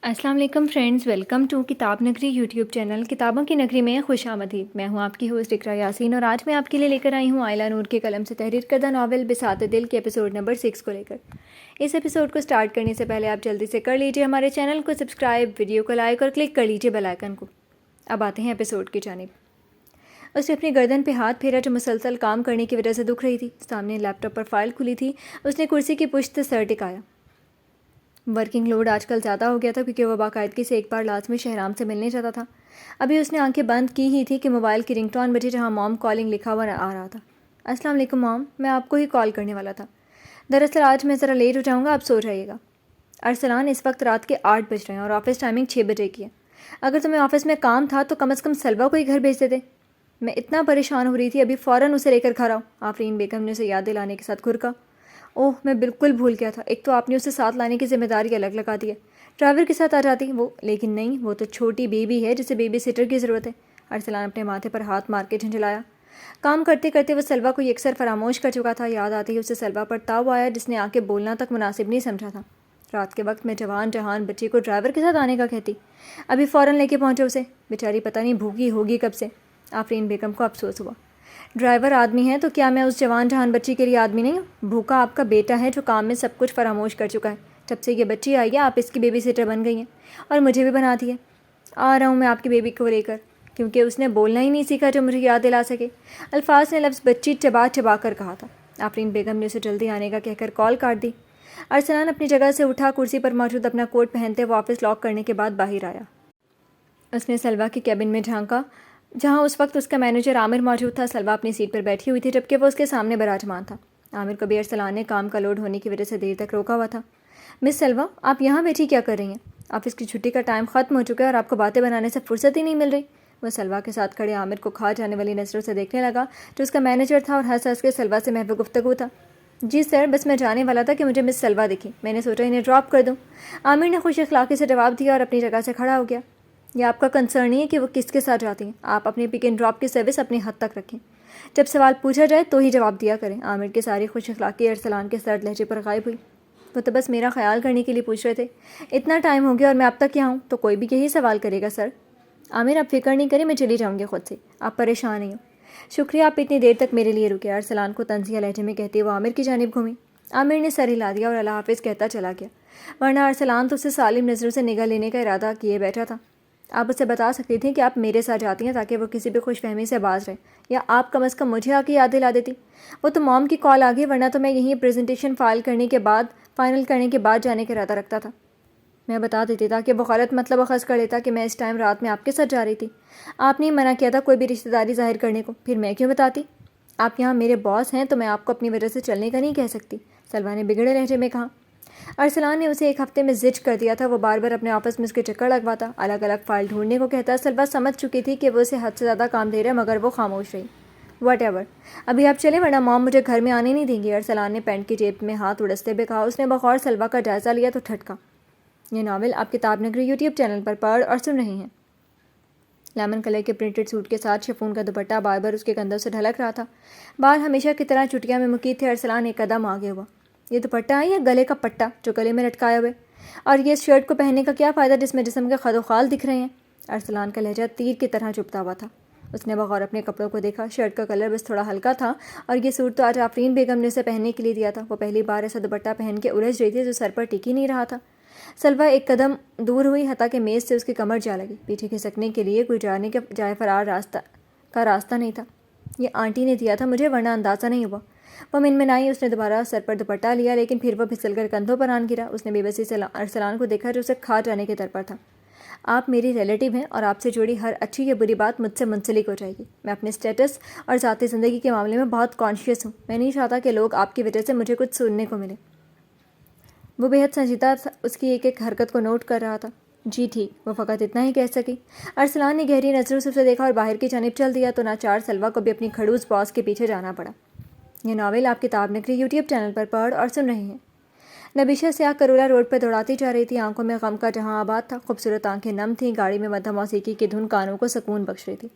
السلام علیکم friends, welcome to کتاب نگری یوٹیوب چینل کتابوں کی نگری میں خوش آمدید۔ میں ہوں آپ کی ہوسٹ اقرا یاسین اور آج میں آپ کے لیے لے کر آئی ہوں آئلہ نور کے قلم سے تحریر کردہ ناول بساط دل کے ایپیسوڈ نمبر 6 کو لے کر۔ اس ایپیسوڈ کو سٹارٹ کرنے سے پہلے آپ جلدی سے کر لیجئے ہمارے چینل کو سبسکرائب، ویڈیو کو لائک اور کلک کر لیجئے بیل آئیکن کو۔ اب آتے ہیں ایپیسوڈ کی جانب۔ اس نے اپنی گردن پہ ہاتھ پھیرا جو مسلسل کام کرنے کی وجہ سے دکھ رہی تھی۔ سامنے لیپ ٹاپ پر فائل کھلی تھی۔ اس نے کرسی کی پشت سے سر ٹکایا۔ ورکنگ لوڈ آج کل زیادہ ہو گیا تھا کیونکہ وہ باقاعدگی سے ایک بار لازمی شہرام سے ملنے جاتا تھا۔ ابھی اس نے آنکھیں بند کی ہی تھی کہ موبائل کی رنگ ٹون بجی جہاں موم کالنگ لکھا ہوا آ رہا تھا۔ السلام علیکم موم، میں آپ کو ہی کال کرنے والا تھا۔ دراصل آج میں ذرا لیٹ ہو جاؤں گا، آپ سو جائیے گا۔ ارسلان، اس وقت رات کے 8 بج رہے ہیں اور آفس ٹائمنگ 6 بجے کی ہے۔ اگر تمہیں آفس میں کام تھا تو کم از کم سلوہ کو ہی گھر بھیج دیتے۔ میں اتنا پریشان ہو رہی تھی، ابھی فوراً اسے لے کر گھر آؤ۔ آفرین بیگم نے اسے یاد دلانے کے ساتھ گھرکا۔ اوہ، میں بالکل بھول گیا تھا، ایک تو آپ نے اسے ساتھ لانے کی ذمہ داری الگ لگا دی ہے۔ ڈرائیور کے ساتھ آ جاتی وہ، لیکن نہیں، وہ تو چھوٹی بیبی ہے جسے بیبی سیٹر کی ضرورت ہے۔ ارسلان اپنے ماتھے پر ہاتھ مار کے جھنجھلایا۔ کام کرتے کرتے وہ سلوہ کو یکسر فراموش کر چکا تھا۔ یاد آتی ہی اسے سلوہ پر تاؤ آیا جس نے آ کے بولنا تک مناسب نہیں سمجھا تھا۔ رات کے وقت میں جوان جہان بچی کو ڈرائیور کے ساتھ آنے کا کہتی، ابھی فوراً لے کے پہنچے اسے، بیچاری پتہ نہیں بھوکی ہوگی کب سے۔ آفرین بیگم کو افسوس ہوا۔ ڈرائیور آدمی ہے تو کیا میں اس جوان جہان بچی کے لیے آدمی نہیں ہوں؟ بھوکا آپ کا بیٹا ہے جو کام میں سب کچھ فراموش کر چکا ہے۔ جب سے یہ بچی آئی ہے آپ اس کی بیبی سیٹر بن گئی ہیں اور مجھے بھی بنا دی ہے۔ آ رہا ہوں میں آپ کی بیبی کو لے کر، کیونکہ اس نے بولنا ہی نہیں سیکھا جو مجھے یاد دلا سکے۔ الفاظ نے لفظ بچی چبا چبا کر کہا تھا۔ آفرین بیگم نے اسے جلدی آنے کا کہہ کر کال کاٹ دی۔ ارسلان اپنی جگہ سے اٹھا، کرسی پر موجود اپنا کوٹ پہنتے وہ آفس لاک کرنے کے بعد باہر آیا۔ اس نے سلوہ کے کیبن میں جھانکا جہاں اس وقت اس کا مینیجر عامر موجود تھا۔ سلوہ اپنی سیٹ پر بیٹھی ہوئی تھی جبکہ وہ اس کے سامنے براجمان تھا۔ عامر کو بھی ارسلان نے کام کا لوڈ ہونے کی وجہ سے دیر تک روکا ہوا تھا۔ مس سلوہ، آپ یہاں بیٹھی کیا کر رہی ہیں؟ آفس کی چھٹی کا ٹائم ختم ہو چکا ہے اور آپ کو باتیں بنانے سے فرصت ہی نہیں مل رہی۔ وہ سلوہ کے ساتھ کھڑے عامر کو کھا جانے والی نظروں سے دیکھنے لگا جو اس کا مینیجر تھا اور ہنس ہنس کے سلوہ سے محو گفتگو تھا۔ جی سر، بس میں جانے والا تھا کہ مجھے مس سلوہ دکھی، میں نے سوچا انہیں ڈراپ کر دوں۔ عامر نے خوش اخلاقی سے جواب دیا اور اپنی جگہ سے کھڑا ہو گیا۔ یہ آپ کا کنسرن نہیں ہے کہ وہ کس کے ساتھ جاتی ہیں، آپ اپنی پک اینڈ ڈراپ کی سروس اپنی حد تک رکھیں۔ جب سوال پوچھا جائے تو ہی جواب دیا کریں۔ عامر کی ساری خوش اخلاقی ارسلان کے سرد لہجے پر غائب ہوئی۔ وہ تو بس میرا خیال کرنے کے لیے پوچھ رہے تھے۔ اتنا ٹائم ہو گیا اور میں اب تک یہاں ہوں تو کوئی بھی یہی سوال کرے گا سر۔ عامر، آپ فکر نہیں کریں، میں چلی جاؤں گی خود سے، آپ پریشان نہیں ہوں۔ شکریہ، آپ اتنی دیر تک میرے لیے رکے۔ ارسلان کو طنزیہ لہجے میں کہتے وہ عامر کی جانب گھومی۔ عامر نے سر ہلا دیا اور اللہ حافظ کہتا چلا گیا، ورنہ ارسلان تو اسے سالم نظروں سے نگاہ لینے کا ارادہ کیے بیٹھا تھا۔ آپ اسے بتا سکتی تھیں کہ آپ میرے ساتھ جاتی ہیں تاکہ وہ کسی بھی خوش فہمی سے باز رہے، یا آپ کم از کم مجھے آ کے یاد دلا دیتی۔ وہ تو موم کی کال آ گئی، ورنہ تو میں یہیں پریزنٹیشن فائنل کرنے کے بعد جانے کا ارادہ رکھتا تھا۔ میں بتا دیتی تاکہ وہ غلط مطلب اخذ کر لیتا کہ میں اس ٹائم رات میں آپ کے ساتھ جا رہی تھی۔ آپ نے منع کیا تھا کوئی بھی رشتہ داری ظاہر کرنے کو، پھر میں کیوں بتاتی؟ آپ یہاں میرے باس ہیں تو میں آپ کو اپنی وجہ سے چلنے کا نہیں کہہ سکتی، سلوہ نے بگڑے لہجے میں کہا۔ ارسلان نے اسے ایک ہفتے میں زج کر دیا تھا۔ وہ بار بار اپنے آفس میں اس کے چکر لگواتا، الگ الگ فائل ڈھونڈنے کو کہتا۔ سلوہ سمجھ چکی تھی کہ وہ اسے حد سے زیادہ کام دے رہا ہے، مگر وہ خاموش رہی۔ واٹ ایور، ابھی آپ چلیں ورنہ موم مجھے گھر میں آنے نہیں دیں گی، ارسلان نے پینٹ کی جیب میں ہاتھ اڑستے ہوئے کہا۔ اس نے بغور سلوہ کا جائزہ لیا تو ٹھٹکا۔ یہ ناول آپ کتاب نگری یوٹیوب چینل پر پڑھ اور سن رہے ہیں۔ لیمن کلر کے پرنٹڈ سوٹ کے ساتھ شفون کا دوپٹہ بار بار اس کے کندھوں سے ڈھلک رہا تھا۔ بال ہمیشہ کی طرح چٹیاں میں مقید تھے۔ ارسلان ایک قدم آگے ہوا۔ یہ دوپٹہ ہے یا گلے کا پٹا جو گلے میں لٹکائے ہوئے؟ اور یہ اس شرٹ کو پہننے کا کیا فائدہ جس میں جسم کے خد و خال دکھ رہے ہیں؟ ارسلان کا لہجہ تیر کی طرح چبھتا ہوا تھا۔ اس نے بغور اپنے کپڑوں کو دیکھا۔ شرٹ کا کلر بس تھوڑا ہلکا تھا اور یہ سوٹ تو آج آفرین بیگم نے اسے پہننے کے لیے دیا تھا۔ وہ پہلی بار ایسا دوپٹہ پہن کے الجھ رہی تھی جو سر پر ٹک ہی نہیں رہا تھا۔ سلوہ ایک قدم دور ہوئی، حتیٰ کہ میز سے اس کی کمر جا لگی۔ پیچھے کھسکنے کے لیے کوئی جانے کے جائے فرار راستہ نہیں تھا۔ یہ آنٹی نے دیا تھا مجھے، ورنہ اندازہ نہیں ہوا۔ وہ منمنائی۔ اس نے دوبارہ سر پر دوپٹہ لیا لیکن پھر وہ پھسل کر کندھوں پر آن گرا۔ اس نے بے بسی سے ارسلان کو دیکھا جو اسے کھا جانے کے در پر تھا۔ آپ میری ریلیٹیو ہیں اور آپ سے جڑی ہر اچھی یا بری بات مجھ سے منسلک ہو جائے گی۔ میں اپنے اسٹیٹس اور ذاتی زندگی کے معاملے میں بہت کانشیس ہوں۔ میں نہیں چاہتا کہ لوگ آپ کی وجہ سے مجھے کچھ سننے کو ملے۔ وہ بے حد سنجیدہ اس کی ایک ایک حرکت کو نوٹ کر رہا تھا۔ جی ٹھیک، وہ فقط اتنا ہی کہہ سکی۔ ارسلان نے گہری نظروں سے اسے دیکھا اور باہر کی جانب چل دیا تو ناچار سلوہ کو بھی اپنی کھڑوس باس کے پیچھے جانا پڑا۔ یہ ناول آپ کتاب نگری یوٹیوب چینل پر پڑھ اور سن رہے ہیں۔ نبیشہ سیاہ کرولا روڈ پر دوڑاتی جا رہی تھی، آنکھوں میں غم کا جہاں آباد تھا۔ خوبصورت آنکھیں نم تھیں، گاڑی میں مدھم موسیقی کی دھن کانوں کو سکون بخش رہی تھی۔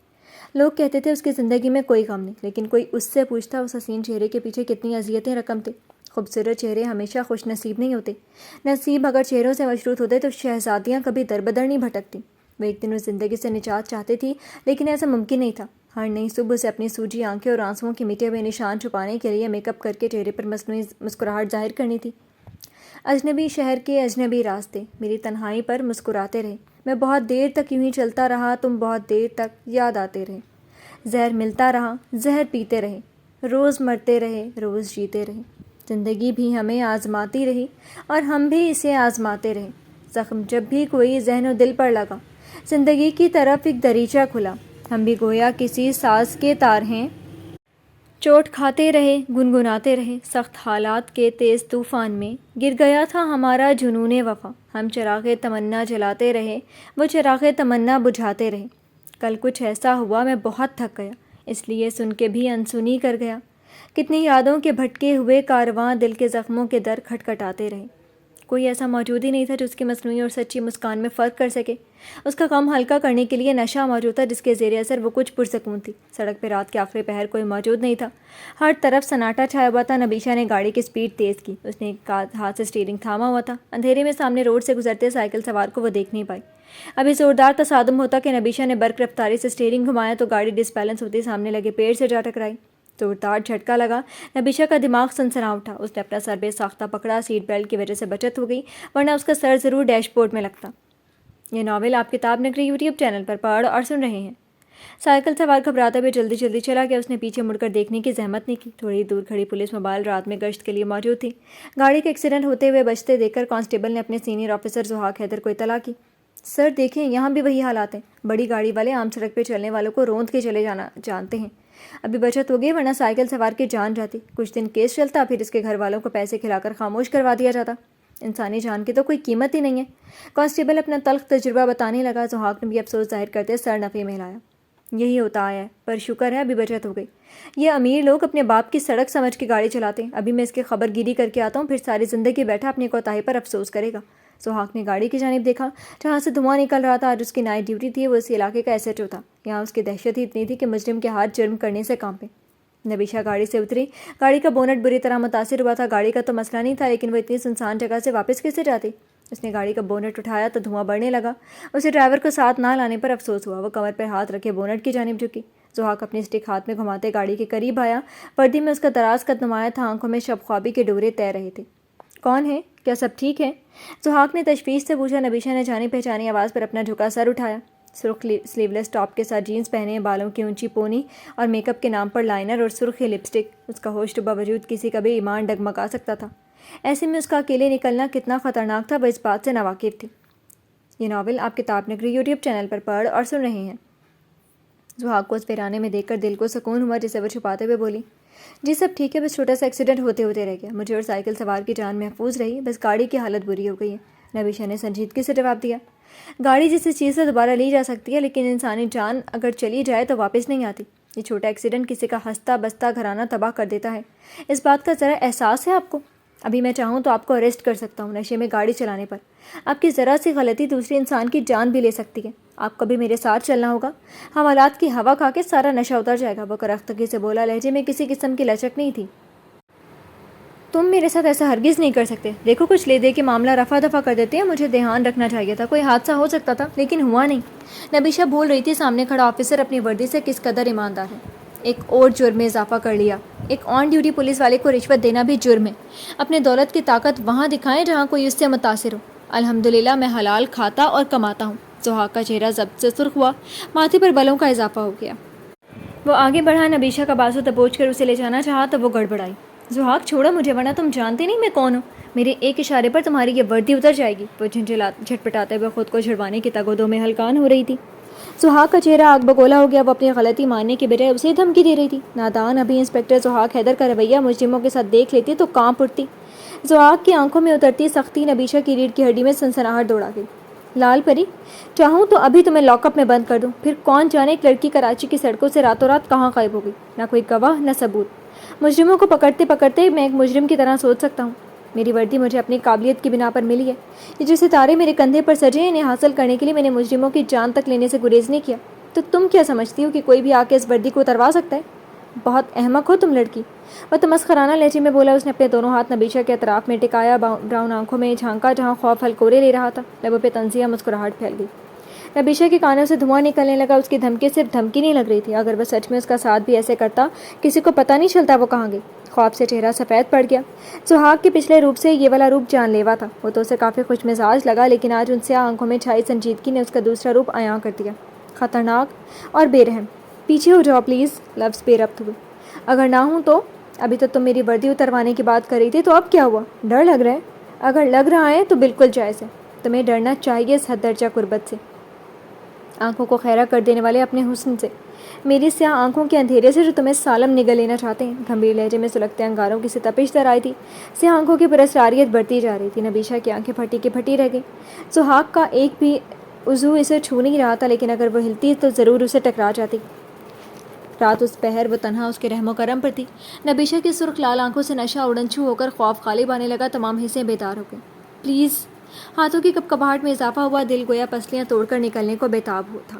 لوگ کہتے تھے اس کی زندگی میں کوئی غم نہیں، لیکن کوئی اس سے پوچھتا اس حسین چہرے کے پیچھے کتنی اذیتیں رقم تھی۔ خوبصورت چہرے ہمیشہ خوش نصیب نہیں ہوتے، نصیب اگر چہروں سے مشروط ہوتے تو شہزادیاں کبھی در بدر نہیں بھٹکتی۔ وہ ایک دن اس زندگی سے نجات چاہتی تھی، لیکن ایسا ممکن نہیں تھا۔ ہر نئی صبح اسے اپنی سوجی آنکھیں اور آنسوؤں کے مٹے ہوئے نشان چھپانے کے لیے میک اپ کر کے چہرے پر مصنوعی مسکراہٹ ظاہر کرنی تھی۔ اجنبی شہر کے اجنبی راستے میری تنہائی پر مسکراتے رہے، میں بہت دیر تک یوں ہی چلتا رہا، تم بہت دیر تک یاد آتے رہے۔ زہر ملتا رہا، زہر پیتے رہے، روز مرتے رہے، روز جیتے رہے۔ زندگی بھی ہمیں آزماتی رہی اور ہم بھی اسے آزماتے رہے۔ زخم جب بھی کوئی ذہن و دل پر لگا، زندگی کی طرف ایک دریچہ کھلا، ہم بھی گویا کسی ساز کے تار ہیں، چوٹ کھاتے رہے، گنگناتے رہے۔ سخت حالات کے تیز طوفان میں گر گیا تھا ہمارا جنون وفا، ہم چراغ تمنا جلاتے رہے، وہ چراغ تمنا بجھاتے رہے۔ کل کچھ ایسا ہوا، میں بہت تھک گیا، اس لیے سن کے بھی انسنی کر گیا۔ کتنی یادوں کے بھٹکے ہوئے کارواں دل کے زخموں کے در کھٹکھٹاتے رہے۔ کوئی ایسا موجود ہی نہیں تھا جو اس کی مصنوعی اور سچی مسکان میں فرق کر سکے۔ اس کا غم ہلکا کرنے کے لیے نشہ موجود تھا جس کے زیر اثر وہ کچھ پرسکون تھی۔ سڑک پہ رات کے آخری پہر کوئی موجود نہیں تھا، ہر طرف سناٹا چھایا ہوا تھا۔ نبیشہ نے گاڑی کی سپیڈ تیز کی، اس نے ایک ہاتھ سے اسٹیئرنگ تھاما ہوا تھا۔ اندھیرے میں سامنے روڈ سے گزرتے سائیکل سوار کو وہ دیکھ نہیں پائی۔ ابھی زوردار تصادم ہوتا کہ نبیشہ نے برق رفتاری سے اسٹیئرنگ گھمایا تو گاڑی ڈس بیلنس ہوتی سامنے لگے پیڑ سے جا ٹکرائی۔ زوردار جھٹکا لگا، نبیشہ کا دماغ سنسنا اٹھا۔ اس نے اپنا سر بے ساختہ پکڑا، سیٹ بیلٹ کی وجہ سے بچت ہو گئی، ورنہ اس کا سر ضرور ڈیش بورڈ میں لگتا۔ یہ ناول آپ کتاب نگری یوٹیوب چینل پر پڑھ اور سن رہے ہیں۔ سائیکل سوار گھبراتے ہوئے جلدی جلدی چلا گیا، اس نے پیچھے مڑ کر دیکھنے کی زحمت نہیں کی۔ تھوڑی دور کھڑی پولیس موبائل رات میں گشت کے لیے موجود تھی۔ گاڑی کے ایکسیڈنٹ ہوتے ہوئے بچتے دیکھ کر کانسٹیبل نے اپنے سینئر آفیسر زحاق حیدر کو اطلاع کی۔ سر دیکھیں، یہاں بھی وہی حالات ہیں، بڑی گاڑی والے عام سڑک پہ چلنے والوں کو روند کے چلے جانا جانتے ہیں۔ ابھی بچت ہو گئی، ورنہ سائیکل سوار کی جان جاتی۔ کچھ دن کیس چلتا، پھر اس کے گھر والوں کو پیسے کھلا کر خاموش کروا دیا جاتا۔ انسانی جان کی تو کوئی قیمت ہی نہیں ہے۔ کانسٹیبل اپنا تلخ تجربہ بتانے لگا۔ زحاق نے بھی افسوس ظاہر کرتے سر نفی میں ہلایا۔ یہی ہوتا آیا ہے، پر شکر ہے ابھی بچت ہو گئی۔ یہ امیر لوگ اپنے باپ کی سڑک سمجھ کے گاڑی چلاتے ہیں۔ ابھی میں اس کی خبر گیری کر کے آتا ہوں، پھر ساری زندگی بیٹھا اپنی کوتاہی پر افسوس کرے گا۔ زحاق نے گاڑی کی جانب دیکھا جہاں سے دھواں نکل رہا تھا۔ آج اس کی نائٹ ڈیوٹی تھی، وہ اس علاقے کا SHO تھا۔ یہاں اس کی دہشت ہی اتنی تھی کہ مجرم کے ہاتھ جرم کرنے سے کانپے۔ نبیشہ گاڑی سے اتری، گاڑی کا بونٹ بری طرح متاثر ہوا تھا۔ گاڑی کا تو مسئلہ نہیں تھا، لیکن وہ اتنی سنسان جگہ سے واپس کیسے جاتی؟ اس نے گاڑی کا بونٹ اٹھایا تو دھواں بڑھنے لگا۔ اسے ڈرائیور کو ساتھ نہ لانے پر افسوس ہوا۔ وہ کمر پر ہاتھ رکھے بونٹ کی جانب جھکی۔ زحاق اپنی اسٹک ہاتھ میں گھماتے گاڑی کے قریب آیا۔ وردی میں اس کا دراز قد نمایاں تھا، آنکھوں میں شب خوابی کے ڈورے تیر رہے تھے۔ کون ہے؟ کیا سب ٹھیک ہے؟ زحاق نے تشویش سے پوچھا۔ نبیشہ نے جانی پہچانی آواز پر اپنا جھکا سر اٹھایا۔ سرخ سلیو لیس ٹاپ کے ساتھ جینس پہنے، بالوں کی اونچی پونی اور میک اپ کے نام پر لائنر اور سرخی لپسٹک، اس کا ہوش ڈبا وجود کسی کا بھی ایمان ڈگمگا سکتا تھا۔ ایسے میں اس کا اکیلے نکلنا کتنا خطرناک تھا، وہ اس بات سے ناواقف تھی۔ یہ ناول آپ کتاب نگری یوٹیوب چینل پر پڑھ اور سن رہے ہیں۔ زحاق کو اس ویرانے میں دیکھ کر دل کو سکون ہوا، جسے وہ چھپاتے ہوئے بولی، جی سب ٹھیک ہے، بس چھوٹا سا ایکسیڈنٹ ہوتے ہوتے رہ گیا، مجھے اور سائیکل سوار کی جان محفوظ رہی، بس گاڑی کی حالت بری ہو گئی ہے۔ نبیشہ نے سنجیدگی سے جواب دیا، گاڑی جس چیز سے دوبارہ لی جا سکتی ہے، لیکن انسانی جان اگر چلی جائے تو واپس نہیں آتی۔ یہ چھوٹا ایکسیڈنٹ کسی کا ہنستا بستا گھرانہ تباہ کر دیتا ہے، اس بات کا ذرا احساس ہے آپ کو؟ ابھی میں چاہوں تو آپ کو اریسٹ کر سکتا ہوں نشے میں گاڑی چلانے پر۔ آپ کی ذرا سی غلطی دوسرے انسان کی جان بھی لے سکتی ہے۔ آپ کو بھی میرے ساتھ چلنا ہوگا، حوالات کی ہوا کھا کے سارا نشہ اتر جائے گا۔ وہ کرختگی سے بولا، لہجے میں کسی قسم کی لچک نہیں تھی۔ تم میرے ساتھ ایسا ہرگز نہیں کر سکتے۔ دیکھو کچھ لے دے کے معاملہ رفع دفع کر دیتے ہیں، مجھے دھیان رکھنا چاہیے تھا، کوئی حادثہ ہو سکتا تھا لیکن ہوا نہیں۔ نبیشہ بول رہی تھی، سامنے کھڑا آفیسر اپنی وردی سے کس قدر ایماندار ہے۔ ایک اور جرم میں اضافہ کر لیا، ایک آن ڈیوٹی پولیس والے کو رشوت دینا بھی جرم ہے۔ اپنے دولت کی طاقت وہاں دکھائیں جہاں کوئی اس سے متاثر ہو۔ الحمدللہ میں حلال کھاتا اور کماتا ہوں۔ زحاق کا چہرہ ضبط سے سرخ ہوا، ماتھے پر بلوں کا اضافہ ہو گیا۔ وہ آگے بڑھا، نبیشہ کا بازو دبوچ کر اسے لے جانا چاہا تو وہ گڑبڑائی۔ زحاق چھوڑو مجھے، ورنہ تم جانتے نہیں میں کون ہوں، میرے ایک اشارے پر تمہاری یہ وردی اتر جائے گی۔ وہ جھٹپٹاتے ہوئے خود کو چھڑوانے کی تگ و دو میں ہلکان ہو رہی تھی۔ زحاق کا چہرہ آگ بگولا ہو گیا، وہ اپنی غلطی ماننے کے بجائے اسے دھمکی دے رہی تھی۔ نادان ابھی انسپکٹر زحاق حیدر کا رویہ مجرموں کے ساتھ دیکھ لیتی تو کانپ اٹھتی۔ زحاق کی آنکھوں میں اترتی سختی نبیشہ کی ریڑھ کی ہڈی میں سنسناہٹ دوڑا گئی۔ لال پری، چاہوں تو ابھی تمہیں لاک اپ میں بند کر دوں، پھر کون جانے ایک لڑکی کراچی کی سڑکوں سے راتوں رات کہاں غائب ہو گئی، نہ کوئی گواہ نہ ثبوت۔ مجرموں کو پکڑتے پکڑتے میں ایک مجرم کی طرح سوچ سکتا ہوں۔ میری وردی مجھے اپنی قابلیت کی بنا پر ملی ہے۔ یہ جو ستارے میرے کندھے پر سجے ہیں، انہیں حاصل کرنے کے لیے میں نے مجرموں کی جان تک لینے سے گریز نہیں کیا۔ تو تم کیا سمجھتی ہو کہ کوئی بھی آ کے اس وردی کو اتروا سکتا ہے؟ بہت احمق ہو تم لڑکی، وہ تمسخرانہ لہجے میں بولا۔ اس نے اپنے دونوں ہاتھ نبیشہ کے اطراف میں ٹکایا، براؤن آنکھوں میں جھانکا جہاں خوف ہلکورے لے رہا تھا۔ لبوں پہ طنزیہ مسکراہٹ پھیل گئی۔ نبیشہ کے کانوں سے دھواں نکلنے لگا۔ اس کی دھمکی صرف دھمکی نہیں لگ رہی تھی، اگر وہ سچ میں اس کا ساتھ بھی ایسے کرتا کسی کو پتہ نہیں چلتا وہ کہاں گئی۔ خواب سے چہرہ سفید پڑ گیا۔ سہاگ کے پچھلے روپ سے یہ والا روپ جان لیوا تھا۔ وہ تو اسے کافی خوش مزاج لگا، لیکن آج ان سیاہ آنکھوں میں چھائی سنجیدگی نے اس کا دوسرا روپ عیاں کر دیا، خطرناک اور بے رحم۔ پیچھے ہو جاؤ پلیز، لفظ بے ربط ہوئے۔ اگر نہ ہوں تو؟ ابھی تو تم میری وردی اتروانے کی بات کر رہی تھی، تو اب کیا ہوا؟ ڈر لگ رہا ہے؟ اگر لگ رہا ہے تو بالکل جائز ہے، تمہیں ڈرنا چاہیے اس حد درجہ قربت سے، آنکھوں کو خیرہ کر دینے والے اپنے حسن سے، میری سیاہ آنکھوں کے اندھیرے سے جو تمہیں سالم نگل لینا چاہتے ہیں۔ گھمبیر لہجے میں سلگتے انگاروں کی سی تپش در آئی تھی۔ سیاہ آنکھوں کی پراسراریت بڑھتی جا رہی تھی۔ نبیشہ کی آنکھیں پھٹی کی پھٹی رہ گئی۔ سہاگ کا ایک بھی عضو اسے چھو نہیں رہا تھا، لیکن اگر وہ ہلتی تو ضرور اسے ٹکرا جاتی۔ رات اس پہر وہ تنہا اس کے رحم و کرم پر تھی۔ نبیشہ کی سرخ لال آنکھوں سے نشہ اڑنچھو ہو کر خوف غالب آنے لگا، تمام حصے بیدار ہو گئے۔ پلیز، ہاتھوں کی کپکپاہٹ میں اضافہ ہوا، دل گویا پسلیاں توڑ کر نکلنے کو بیتاب تھا۔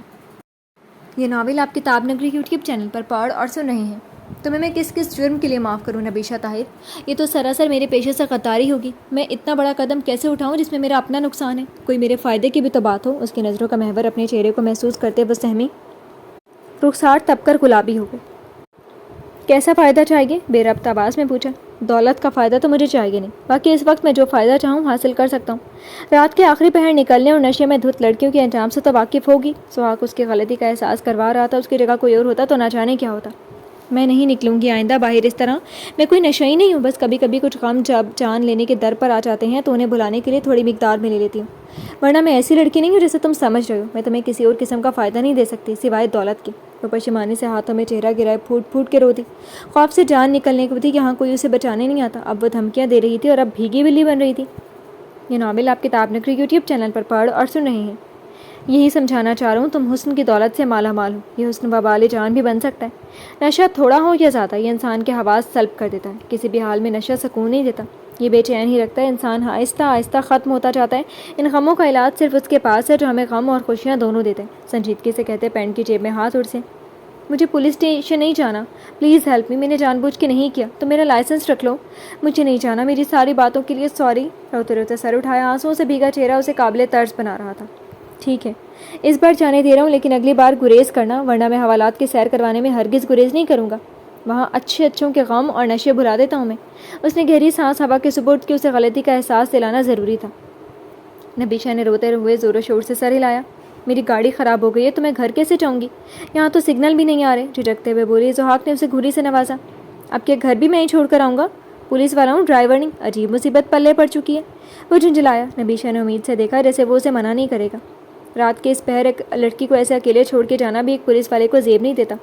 یہ ناول آپ کتاب نگری یوٹیوب چینل پر پڑھ اور سن رہے ہیں۔ تمہیں میں کس کس جرم کے لیے معاف کروں نبیشہ طاہر؟ یہ تو سراسر میرے پیشے سے غداری ہوگی۔ میں اتنا بڑا قدم کیسے اٹھاؤں جس میں میرا اپنا نقصان ہے؟ کوئی میرے فائدے کی بھی تو بات ہو۔ اس کی نظروں کا محور اپنے چہرے کو محسوس کرتے وہ سہمی، رخسار تپ کر گلابی ہو گئے۔ کیسا فائدہ چاہیے؟ بے ربط آواز میں پوچھا۔ دولت کا فائدہ تو مجھے چاہیے نہیں، باقی اس وقت میں جو فائدہ چاہوں حاصل کر سکتا ہوں۔ رات کے آخری پہر نکلنے اور نشے میں دھت لڑکیوں کے انجام سے تو واقف ہوگی۔ سہاگ اس کی غلطی کا احساس کروا رہا تھا، اس کی جگہ کوئی اور ہوتا تو نہ جانے کیا ہوتا۔ میں نہیں نکلوں گی آئندہ باہر اس طرح۔ میں کوئی نشئی نہیں ہوں، بس کبھی کبھی کچھ غم جب جان لینے کے در پر آ جاتے ہیں تو انہیں بھلانے کے لیے تھوڑی مقدار میں لے لیتی ہوں، ورنہ میں ایسی لڑکی نہیں ہوں جیسے تم سمجھ رہے ہو۔ میں تمہیں کسی اور قسم کا فائدہ نہیں دے سکتی سوائے دولت کے۔ وہ پشیمانی سے ہاتھوں میں چہرہ گرائے پھوٹ پھوٹ کے رو دی۔ خوف سے جان نکلنے کو تھی کہ یہاں کوئی اسے بچانے نہیں آتا۔ اب وہ دھمکیاں دے رہی تھی اور اب بھیگی بلی بن رہی تھی۔ یہ ناول آپ کتاب نگری یوٹیوب چینل پر پڑھ اور سن رہے ہیں۔ یہی سمجھانا چاہ رہا ہوں، تم حسن کی دولت سے مالا مال ہو۔ یہ حسن وبال جان بھی بن سکتا ہے۔ نشہ تھوڑا ہو یا زیادہ، یہ انسان کے حواس سلب کر دیتا ہے۔ کسی بھی حال میں نشہ سکون نہیں دیتا، یہ بے چین ہی رکھتا ہے۔ انسان آہستہ آہستہ ختم ہوتا جاتا ہے۔ ان غموں کا علاج صرف اس کے پاس ہے جو ہمیں غم اور خوشیاں دونوں دیتے ہیں۔ سنجیدگی سے کہتے پینٹ کی جیب میں ہاتھ اڑسے۔ مجھے پولیس اسٹیشن نہیں جانا، پلیز ہیلپ می، میں نے جان بوجھ کے نہیں کیا، تو میرا لائسنس رکھ لو۔ مجھے نہیں جانا، میری ساری باتوں کے لیے سوری۔ روتے روتے سر اٹھایا، آنسوؤں سے بھیگا چہرہ اسے قابل طرز بنا رہا تھا۔ ٹھیک ہے، اس بار جانے دے رہا ہوں، لیکن اگلی بار گریز کرنا، ورنہ میں حوالات کی سیر کروانے میں ہرگز گریز نہیں کروں گا۔ وہاں اچھے اچھوں کے غم اور نشے بھلا دیتا ہوں میں۔ اس نے گہری سانس ہوا کے سپرد کی، اسے غلطی کا احساس دلانا ضروری تھا۔ نبیشہ نے روتے ہوئے زور و شور سے سر ہلایا۔ میری گاڑی خراب ہو گئی ہے تو میں گھر کیسے جاؤں گی؟ یہاں تو سگنل بھی نہیں آ رہے، جھجکتے ہوئے بولی۔ سہاگ نے اسے گھوری سے نوازا۔ اب کیا گھر بھی میں ہی چھوڑ کر آؤں گا؟ پولیس والا ہوں، ڈرائیور نہیں۔ عجیب مصیبت پلے پڑ چکی ہے۔ وہ جھنجھلایا۔ نبیشہ نے امید سے دیکھا جیسے وہ اسے منع نہیں کرے گا۔ رات کے اس پہر ایک لڑکی کو ایسے اکیلے چھوڑ کے جانا بھی ایک پولیس والے کو زیب نہیں دیتا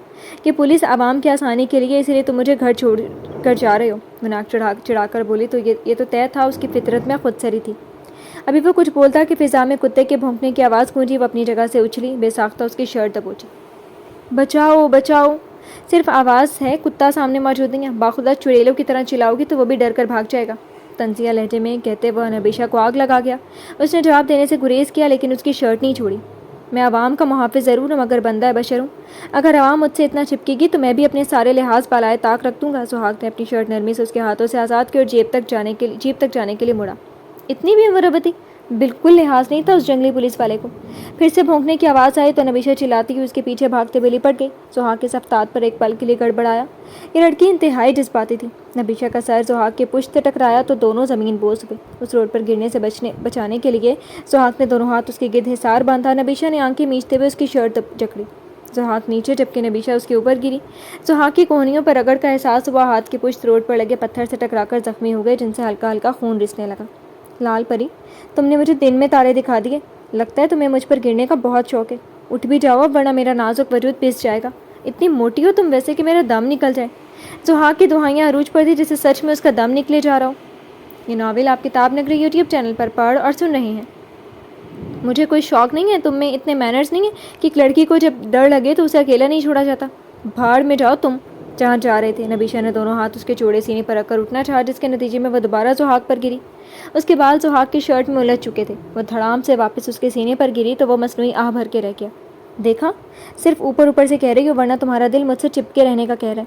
کہ پولیس عوام کی آسانی کے لیے، اسی لیے تم مجھے گھر چھوڑ کر جا رہے ہو۔ وہ ناک چڑھا کر بولی تو یہ تو طے تھا، اس کی فطرت میں خود سری تھی۔ ابھی وہ کچھ بولتا کہ فضا میں کتے کے بھونکنے کی آواز گونجی۔ وہ اپنی جگہ سے اچھلی، بے ساختہ اس کی شرٹ دبوچی۔ بچاؤ بچاؤ، صرف آواز ہے، کتا سامنے موجود نہیں ہے۔ باخدا چڑیلوں کی طرح چلاؤ گی تو وہ بھی ڈر کر بھاگ جائے گا، طنزیہ لہجے میں کہتے وہ نبیشہ کو آگ لگا گیا۔ اس نے جواب دینے سے گریز کیا، لیکن اس کی شرٹ نہیں چھوڑی۔ میں عوام کا محافظ ضرور ہوں، مگر بندہ بشر ہوں۔ اگر عوام مجھ سے اتنا چپکے گی تو میں بھی اپنے سارے لحاظ بالائے طاق رکھ دوں گا۔ سہاگ نے اپنی شرٹ نرمی سے اس کے ہاتھوں سے آزاد کی اور جیب تک جانے کے لیے مڑا۔ اتنی بھی مربتی، بالکل لحاظ نہیں تھا اس جنگلی پولیس والے کو۔ پھر سے بھونکنے کی آواز آئی تو نبیشہ چلاتی ہوئی اس کے پیچھے بھاگتے ہوئے لپٹ گئی۔ سہاگ کے صفتات پر ایک پل کے لیے گڑبڑایا۔ یہ لڑکی انتہائی جذباتی تھی۔ نبیشہ کا سر سہاگ کے پشت سے ٹکرایا تو دونوں زمین بوس ہوئے۔ اس روڈ پر گرنے سے بچانے کے لیے سہاگ نے دونوں ہاتھ اس کے گرد حصار باندھا۔ نبیشہ نے آنکھیں میچتے ہوئے اس کی شرٹ جکڑی۔ سہاگ نیچے جبکہ نبیشہ اس کے اوپر گری۔ سہاگ کی کوہنیوں پر رگڑ کا احساس ہوا، ہاتھ کی پشت روڈ پر لگے پتھر سے ٹکرا کر زخمی ہو گئے، جن سے ہلکا ہلکا خون رسنے لگا۔ لال پری، تم نے مجھے دن میں تارے دکھا دیے۔ لگتا ہے تمہیں مجھ پر گرنے کا بہت شوق ہے۔ اٹھ بھی جاؤ ورنہ میرا نازک وجود پس جائے گا۔ اتنی موٹی ہو تم ویسے کہ میرا دم نکل جائے۔ سہاگ کی دہائیاں عروج پر تھی جسے سچ میں اس کا دم نکلے جا رہا ہو۔ یہ ناول آپ کتاب نگری یوٹیوب چینل پر پڑھ اور سن رہے ہیں۔ مجھے کوئی شوق نہیں ہے، تم میں اتنے مینرز نہیں ہیں کہ ایک لڑکی کو جب ڈر لگے تو اسے اکیلا نہیں چھوڑا جاتا۔ بھاڑ میں جاؤ تم جہاں جا رہے تھے۔ نبیشہ نے دونوں ہاتھ اس کے چوڑے سینے پر رکھ کر اٹھنا چاہا، جس کے نتیجے میں وہ دوبارہ سہاگ پر گری۔ اس کے بال سہاگ کی شرٹ میں الجھ چکے تھے۔ وہ دھڑام سے واپس اس کے سینے پر گری تو وہ مصنوعی آہ بھر کے رہ گیا۔ دیکھا، صرف اوپر اوپر سے کہہ رہی ہو، ورنہ تمہارا دل مجھ سے چپکے رہنے کا کہہ رہا ہے۔